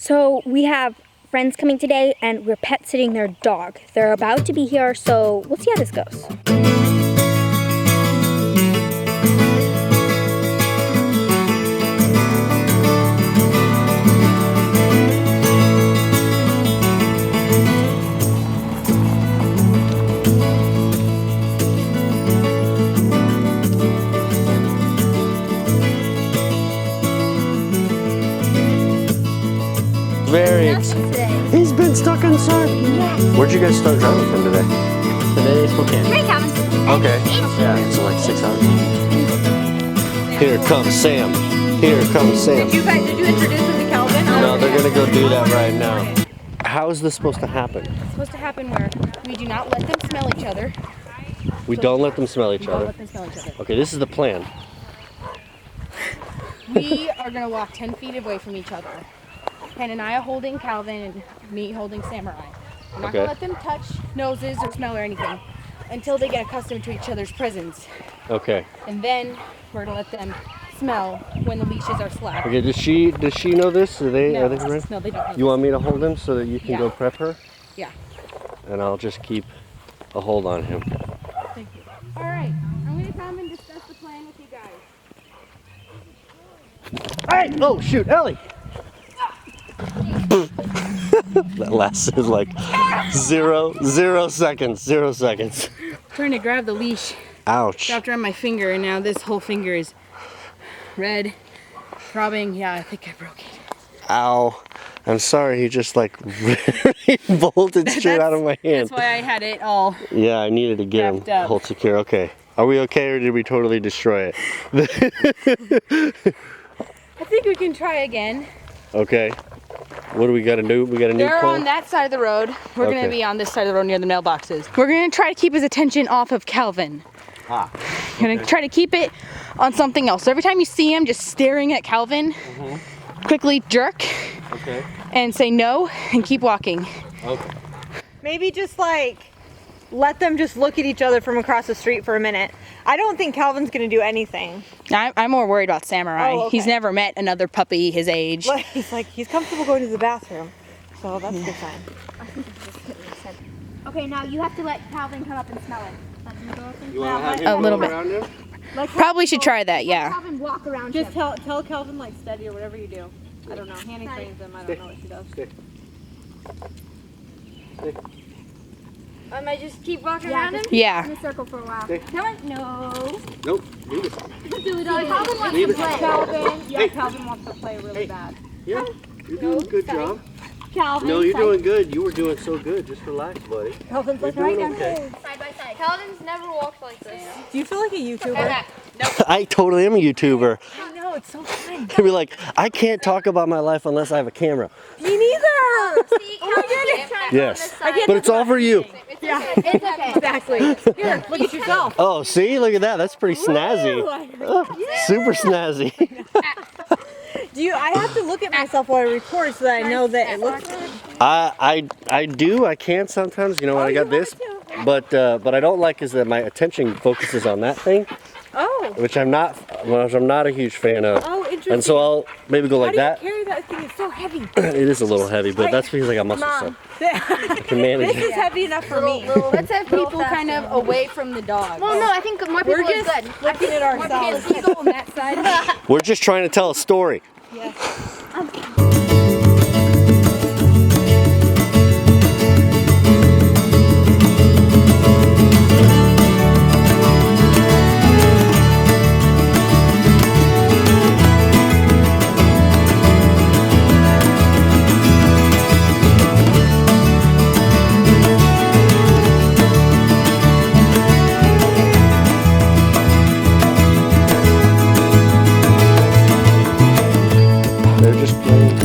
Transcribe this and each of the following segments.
So we have friends coming today and we're pet sitting their dog. They're about to be here, so we'll see how this goes. He's been stuck inside. Yeah. Where'd you guys start driving from today? Today is Spokane. Great, Calvin. Okay. Yeah, so like 6 hours. Here comes Sam. Here comes Sam. Did you introduce him to Calvin? No, they're gonna go do that right now. How is this supposed to happen? It's supposed to happen where we do not let them smell each other. We don't let them smell each Don't other. let them smell each other. Okay, this is the plan. We are gonna walk 10 feet away from each other. Hananiah holding Calvin and me holding Samurai. We're not gonna let them touch noses or smell or anything until they get accustomed to each other's presence. Okay. And then we're gonna let them smell when the leashes are slapped. Okay, does she know this? Are they ready? No, they don't know. You want me to hold him so that you can go prep her? Yeah. And I'll just keep a hold on him. Thank you. Alright, I'm gonna come and discuss the plan with you guys. Hey! Oh shoot, Ellie! That lasted like 0 seconds. 0 seconds. Trying to grab the leash. Ouch. Wrapped around my finger, and now this whole finger is red, throbbing. Yeah, I think I broke it. Ow. I'm sorry, he just like bolted straight out of my hand. That's why I had it all. Yeah, I needed to get him hold secure. Okay. Are we okay or did we totally destroy it? I think we can try again. Okay. What do we got to do? We got a new They're pole? on that side of the road. We're going to be on this side of the road near the mailboxes. We're going to try to keep his attention off of Calvin. Ah. We're going to try to keep it on something else. So every time you see him just staring at Calvin, quickly jerk and say no and keep walking. Okay. Maybe just like let them just look at each other from across the street for a minute. I don't think Calvin's gonna do anything. I'm more worried about Samurai. Oh, okay. He's never met another puppy his age. But he's comfortable going to the bathroom, so that's a good sign. Okay, now you have to let Calvin come up and smell it. Let him go up and You want to have him A little go bit. around him? Probably should try that, yeah. Calvin walk around Just him. tell Calvin like steady or whatever you do. I don't know. Hanny trains him. I don't know what she does. I might just keep walking around him? Yeah. In a circle for a while. Stay. Calvin, no. Nope. Leave it. Calvin wants Leave to it. play. Calvin wants to play really bad. Yeah. You're doing a good job. Calvin, No, you're side- doing good. You were doing so good. Just relax, buddy. Calvin's like You're right doing now. okay. Side by side. Calvin's never walked like this. Do you feel like a YouTuber? I totally am a YouTuber. I know, it's so fun. They'd be like, I can't talk about my life unless I have a camera. Me neither. See, Calvin's trying to Yes. go on this side. But it's all for you. It's okay. Exactly. Here, look at yourself. Oh, see? Look at that. That's pretty snazzy. Oh, super snazzy. I have to look at myself while I record so that I know that it looks good. I do. I can sometimes. You know when I got this. But I don't like is that my attention focuses on that thing. Oh. Which I'm not a huge fan of. Oh, interesting. And so I'll maybe go like that. How do you carry that thing? It's so heavy. It is a little heavy, but that's because I got muscle stuff. I can manage This it. is heavy enough for me. Let's have people kind of away from the dog. Well, no, I think more people We're is just good. looking at ourselves. Can go on that side? We're just trying to tell a story. They're just playing.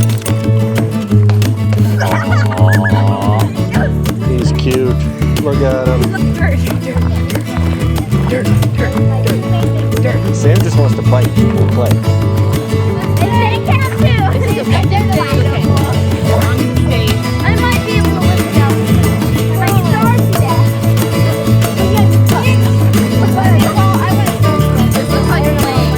Aww. He's cute. Look at him. Sam just wants to bite and play. They can too. I might be able to lift it out. Like it's so hard to do. This looks like you're playing.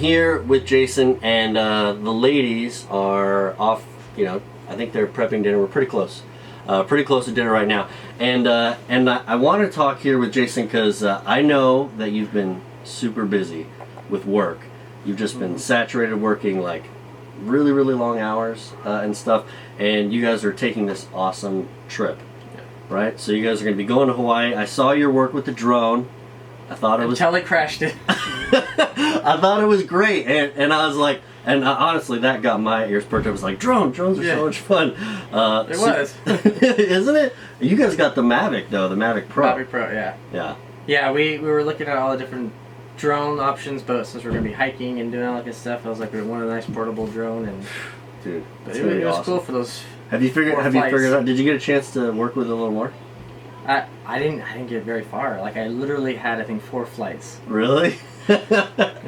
here with Jason, and the ladies are off. You know, I think they're prepping dinner. We're pretty close to dinner right now. And I want to talk here with Jason because I know that you've been super busy with work. You've just been saturated working like really, really long hours and stuff. And you guys are taking this awesome trip, right? So you guys are going to be going to Hawaii. I saw your work with the drone. I thought it was... Until it crashed it. I thought it was great. And I was like... And honestly, that got my ears perked up. I was like, drones are so much fun. It was. Isn't it? You guys got the Mavic, though, the Mavic Pro. Mavic Pro, yeah. Yeah. Yeah, we were looking at all the different drone options, but since we're going to be hiking and doing all that good stuff, I was like, we want a nice portable drone. And dude, it was cool for those. Have you figured out, did you get a chance to work with it a little more? I didn't get very far. Like, I literally had, I think, 4 flights. Really?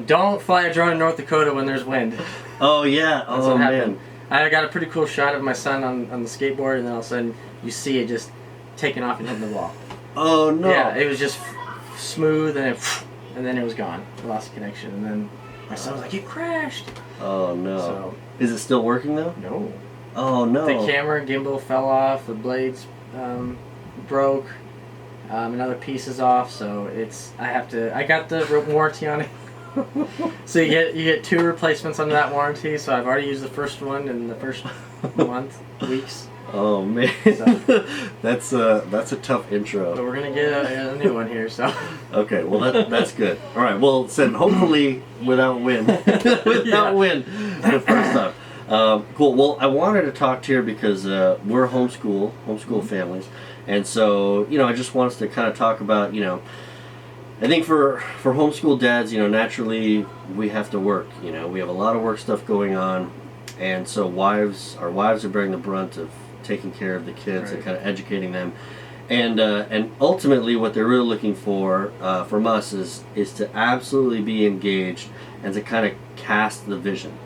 Don't fly a drone in North Dakota when there's wind. Oh, yeah. That's oh, what man. happened. I got a pretty cool shot of my son on the skateboard, and then all of a sudden, you see it just taking off and hitting the wall. Oh, no. Yeah, it was just smooth, and then it was gone. I lost connection, and then my son was like, it crashed. Oh, no. So, is it still working, though? No. Oh, no. The camera and gimbal fell off, the blades broke, and other pieces off, so I got the warranty on it. So you get 2 replacements under that warranty, so I've already used the first one in the first weeks. Oh man, so, that's a tough intro. But we're gonna get a new one here, so. Okay, well that's good. All right, well then hopefully without wind, wind the first time. Cool. Well, I wanted to talk to you because we're homeschool families, and so I just want us to kind of talk about I think for homeschool dads, naturally we have to work. We have a lot of work stuff going on, and so our wives are bearing the brunt of taking care of the kids and kind of educating them, and ultimately what they're really looking for from us is to absolutely be engaged and to kind of cast the vision,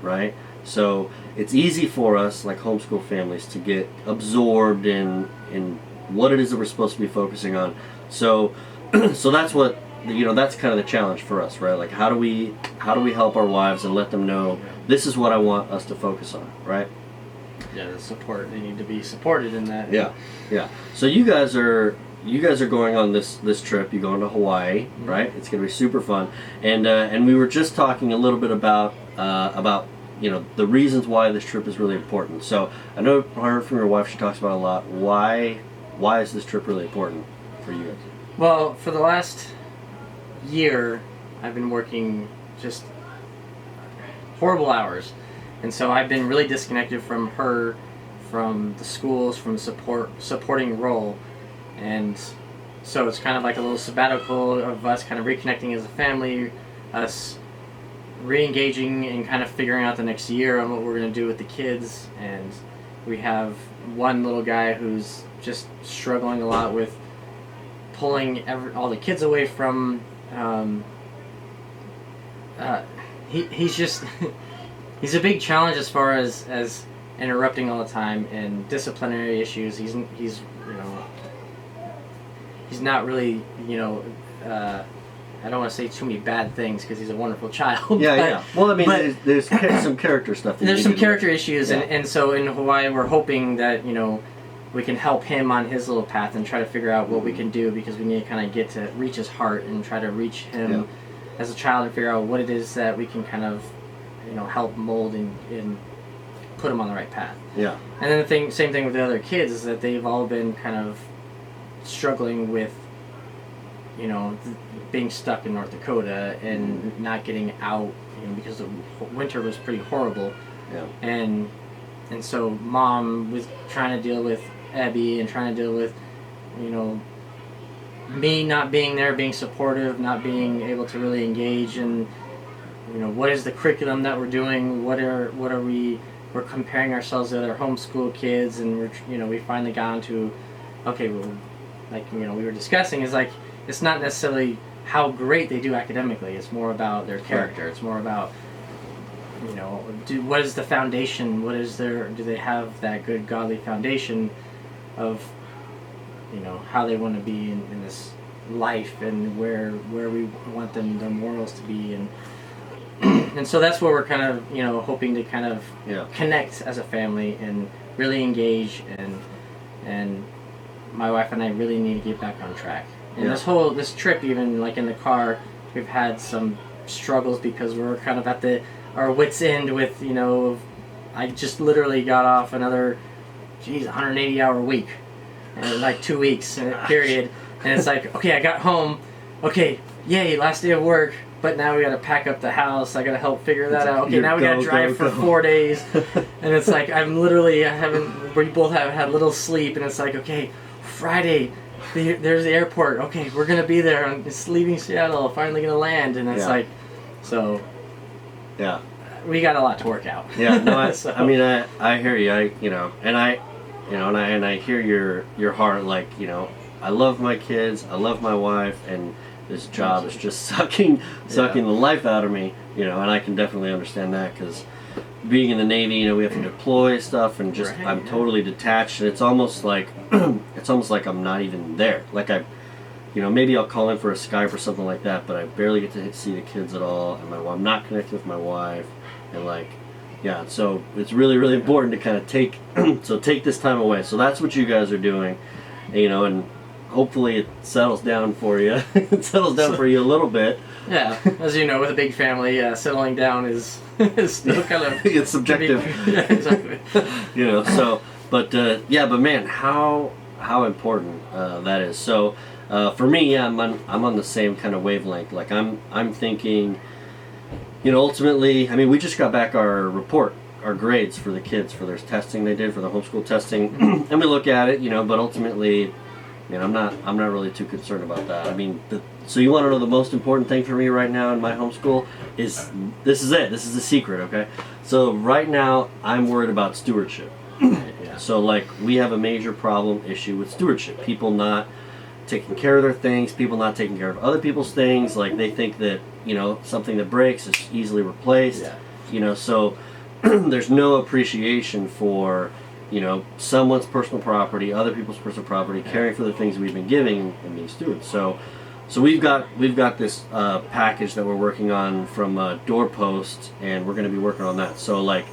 right? So it's easy for us, like homeschool families, to get absorbed in what it is that we're supposed to be focusing on. So that's what that's kind of the challenge for us, right? Like how do we help our wives and let them know this is what I want us to focus on, right? Yeah, the support, they need to be supported in that. Yeah. So you guys are going on this trip. You're going to Hawaii, right? It's going to be super fun, and we were just talking a little bit about the reasons why this trip is really important. So I know I heard from your wife, she talks about a lot. Why is this trip really important for you guys? Well, for the last year, I've been working just horrible hours, and so I've been really disconnected from her, from the schools, from the supporting role, and so it's kind of like a little sabbatical of us kind of reconnecting as a family, us re-engaging and kind of figuring out the next year on what we're going to do with the kids. And we have one little guy who's just struggling a lot with pulling all the kids away from he's just he's a big challenge as far as interrupting all the time and disciplinary issues. He's not really I don't want to say too many bad things because he's a wonderful child. Yeah. Well, I mean, there's some character stuff. There's some character issues, and so in Hawaii we're hoping that we can help him on his little path and try to figure out what we can do, because we need to kind of get to reach his heart and try to reach him as a child and figure out what it is that we can kind of help mold and put him on the right path. Yeah. And then same thing with the other kids is that they've all been kind of struggling with being stuck in North Dakota and not getting out because the winter was pretty horrible. Yeah. And so mom was trying to deal with Abby and trying to deal with me not being there, being supportive, not being able to really engage in what is the curriculum that we're doing, we're comparing ourselves to other homeschool kids, and we finally got into okay, well, like we were discussing, is like it's not necessarily how great they do academically, it's more about their character. It's more about what is the foundation, do they have that good godly foundation of how they want to be in this life, and where we want their morals to be, and and so that's where we're kind of, you know, hoping to kind of Yeah. connect as a family and really engage, and my wife and I really need to get back on track. And Yeah. this trip, even like in the car, we've had some struggles because we're kind of at our wits end with, you know, I just literally got off another 180-hour week, and like 2 weeks period, and it's like, okay, I got home, okay, yay, last day of work, but now we got to pack up the house. I got to help figure that out. Okay, now we got to drive for 4 days, and it's like we both have had little sleep, and it's like, okay, Friday, there's the airport. Okay, we're gonna be there. It's leaving Seattle. Finally gonna land, and it's like, so. Yeah. We got a lot to work out. Yeah. No, So- I mean, I hear you. And I hear your heart. Like, you know, I love my kids. I love my wife, and this job is just sucking the life out of me. You know, and I can definitely understand that because being in the Navy, you know, we have to deploy stuff, and just Right, I'm yeah. totally detached, and it's almost like I'm not even there. Like you know, maybe I'll call in for a Skype or something like that, but I barely get to see the kids at all, and I'm not connected with my wife, and like, yeah, so it's really, really important to kind of take this time away. So that's what you guys are doing, you know, and hopefully it settles down for you. It settles down for you a little bit. Yeah, as you know, with a big family, settling down is still kind of It's subjective. Yeah, exactly. You know, so but man, how important that is. So for me, yeah, I'm on the same kind of wavelength. Like I'm thinking, you know, ultimately, I mean, we just got back our report, our grades for the kids for their testing they did for the homeschool testing, and we look at it, you know, but ultimately, you know, I'm not really too concerned about that. I mean, so you want to know the most important thing for me right now in my homeschool is this is the secret, okay? So right now I'm worried about stewardship. Yeah. So like we have a major issue with stewardship. People not taking care of their things, people not taking care of other people's things. Like they think that, you know, something that breaks is easily replaced. Yeah. You know, so there's no appreciation for, you know, someone's personal property, other people's personal property, caring for the things we've been giving and being stewards. So we've got this package that we're working on from Doorpost, and we're going to be working on that. So like,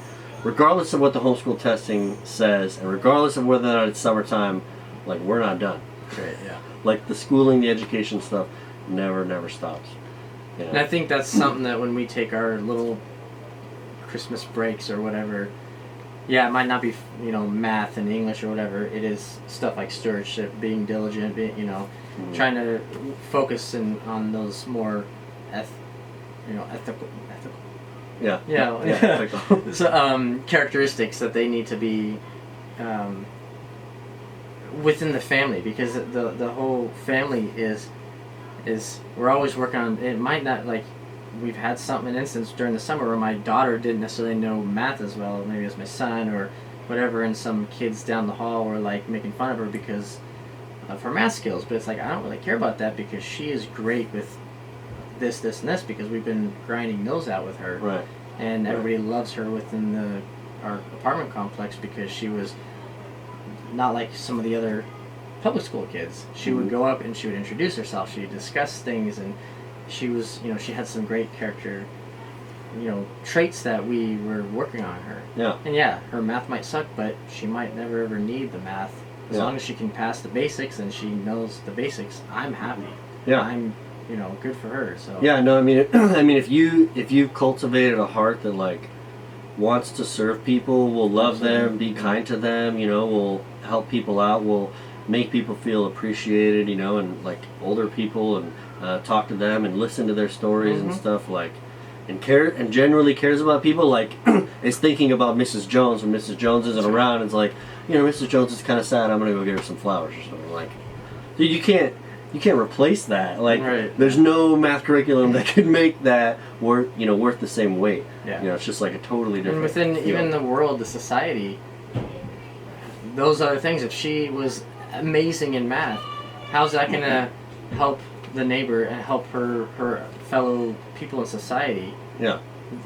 regardless of what the homeschool testing says, and regardless of whether or not it's summertime, like we're not done. Great, yeah. Like the schooling, the education stuff, never stops. You know? And I think that's something that when we take our little Christmas breaks or whatever, yeah, it might not be, you know, math and English or whatever. It is stuff like stewardship, being diligent, being, you know, trying to focus on those more, ethical. Yeah. Yeah. So, characteristics that they need to be within the family, because the whole family is we're always working on it. Might not, like, we've had an instance during the summer where my daughter didn't necessarily know math as well, maybe as my son or whatever, and some kids down the hall were like making fun of her because of her math skills. But it's like, I don't really care about that because she is great with this and this, because we've been grinding those out with her. Right. And everybody loves her within our apartment complex because she was not like some of the other public school kids. She would go up and she would introduce herself. She would discuss things, and she was, you know, she had some great character, you know, traits that we were working on her. Yeah. And yeah, her math might suck, but she might never ever need the math. As long as she can pass the basics and she knows the basics, I'm happy. Yeah. I'm, you know, good for her. So Yeah, no, I mean, if you've cultivated a heart that like wants to serve people, will love them, be kind to them, you know, will help people out, will make people feel appreciated, you know, and like older people, and talk to them and listen to their stories and stuff, like, and generally cares about people, like is thinking about Mrs. Jones when Mrs. Jones isn't around. It's like, you know, Mrs. Jones is kind of sad, I'm gonna go get her some flowers or something. Like, dude, you can't replace that. Like, Right. There's no math curriculum that could make that worth the same weight. Yeah. You know, it's just like a totally different. And within feel. even the world, the society, those other things, if she was amazing in math, how's that going to help the neighbor and help her fellow people in society? Yeah.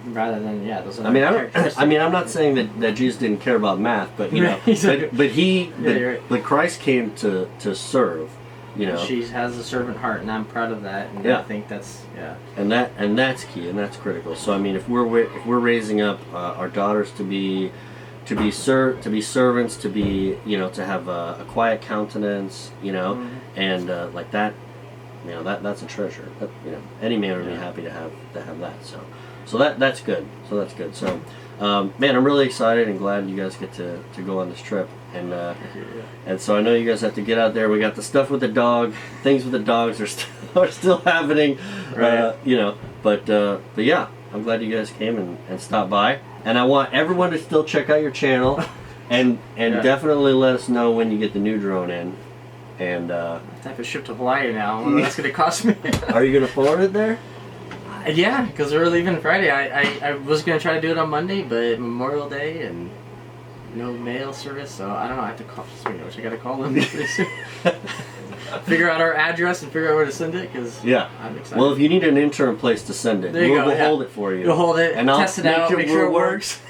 Rather than, those other I mean, characteristics. I'm not saying that Jesus didn't care about math, but you know, Exactly. but you're right. but Christ came to serve, You know, She has a servant heart, and I'm proud of that. And Yeah. I think that's and that's key, and that's critical. So I mean, if we're raising up our daughters to be servants, to be, you know, to have a quiet countenance, you know, and like that, you know, that's a treasure. That, you know, any man would be happy to have that. So that's good. So man, I'm really excited and glad you guys get to go on this trip. And so I know you guys have to get out there. We got the stuff with the dog. Things with the dogs are still happening. Right. You know, but yeah, I'm glad you guys came and stopped by. And I want everyone to still check out your channel, and definitely let us know when you get the new drone in. And I have to ship to Hawaii now. I wonder what that's going to cost me. are you gonna forward it there? Yeah, because we're leaving Friday. I was going to try to do it on Monday, but Memorial Day and no mail service, so I don't know. I have to call. Speaking of which, I got to call them pretty soon. Figure out our address and figure out where to send it, because I'm excited. Well, if you need an interim place to send it, There you go, we'll hold it for you. You'll hold it, and I'll test it out, make sure it works.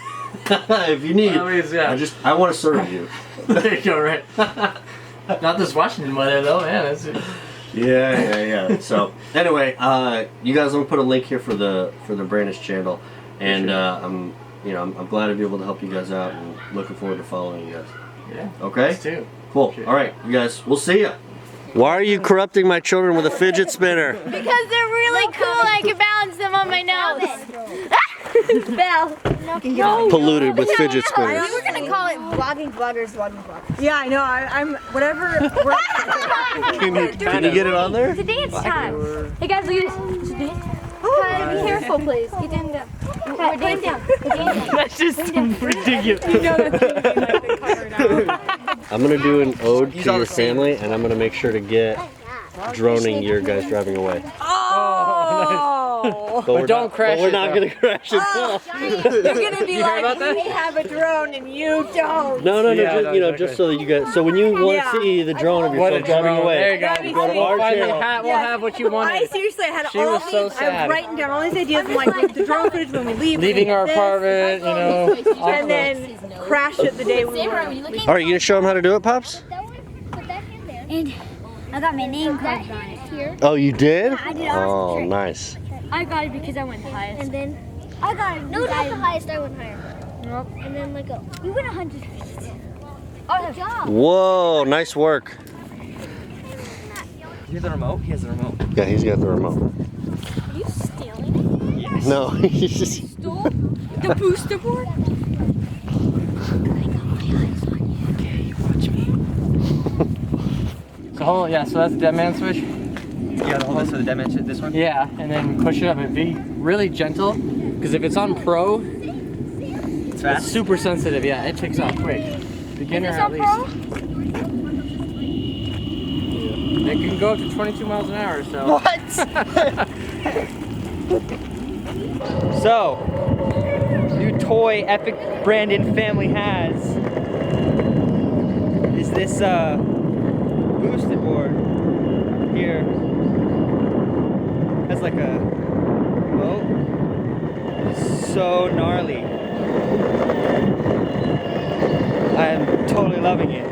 If you need, Always, yeah. I want to serve you. There you go, right. Not this Washington weather though, man. That's Yeah. So anyway, you guys, I'm gonna put a link here for the Brandis channel, and I'm glad to be able to help you guys out, and looking forward to following you guys. Yeah. Okay. Us too. Cool. All right, you guys. We'll see ya. Why are you corrupting my children with a fidget spinner? Because they're really cool. I can balance them on my nose. Belle. No. Polluted with fidget spinners. We were gonna call it vlogging vloggers. Yeah, I know. I'm whatever. Can you get it on there? It's a dance time. Hey guys, look at this. It's a dance. Be careful, please. Get him down. Put him down. That's just ridiculous. You know that's been covered out. I'm gonna do an ode to your family, and I'm gonna make sure to get droning your guys driving away. Oh! But don't crash We're it, not though. gonna crash it. You're gonna be You heard about like, that? we have a drone and you don't. No, Yeah, just, no, you know, exactly. just so that you guys. So when you want Yeah. to see the drone of What a yourself driving drone. away, There you go. That'd be go to sweet. our Finally channel. we'll have what you wanted. I seriously had She all was so these. sad. I'm writing down all these ideas. I'm like, the drone footage when we leave. Leaving our this, apartment, you know. and then crash it the day we were. All right, you gonna show them how to do it, pops? And I got my name carved on it. Here. Oh, you did? I did all Oh, the trick. nice. I got it because I went highest. And then I got it. No, not the highest. I went higher. Nope. And then like you went 100 feet. Oh, good job. Whoa, nice work. You have the remote? He has the remote. Yeah, he's got the remote. Are you stealing it? No, he's just. Stole the booster board? Okay, you watch me. So hold on, yeah, so that's the dead man switch. You gotta hold this for the dimension. This one? Yeah, and then push it up and be really gentle, because if it's on pro, It's it's fast. super sensitive. Yeah, it takes off quick. Beginner at least. It can go up to 22 miles an hour, so. So, new toy Epik Brandon Family has is this boosted board here. Has like a remote. So gnarly. I am totally loving it.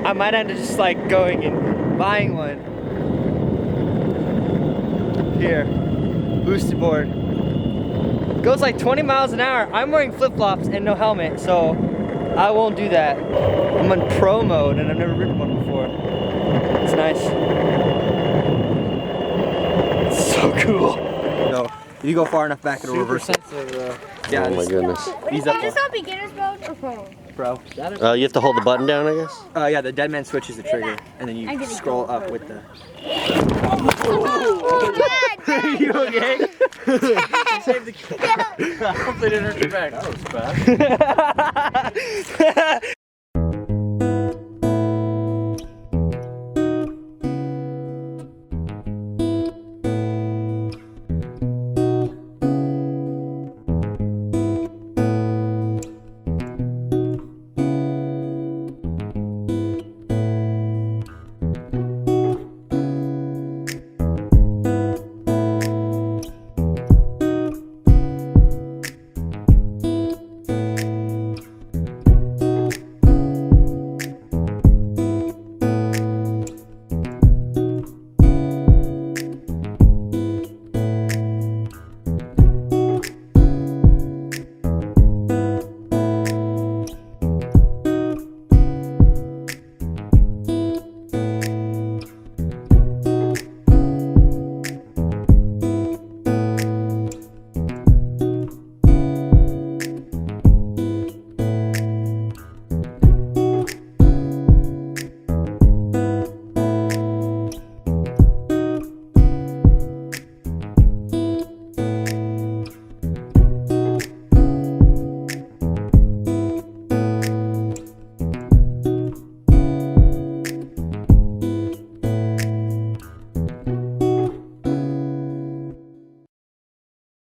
I might end up just like going and buying one. Here, boosted board. Goes like 20 miles an hour. I'm wearing flip-flops and no helmet, so I won't do that. I'm on pro mode and I've never ridden one before. It's nice. It's so cool. So if you go far enough back, it'll Super reverse it. sensitive, Yeah, Oh my just goodness. ease up. Is this on beginner's mode or pro? Bro. You have to hold the button down, I guess. Yeah, the dead man switch is the trigger, and then you scroll up with the. Oh, Dad, You okay? Save the kid. Hopefully it didn't hurt your back. That was fast.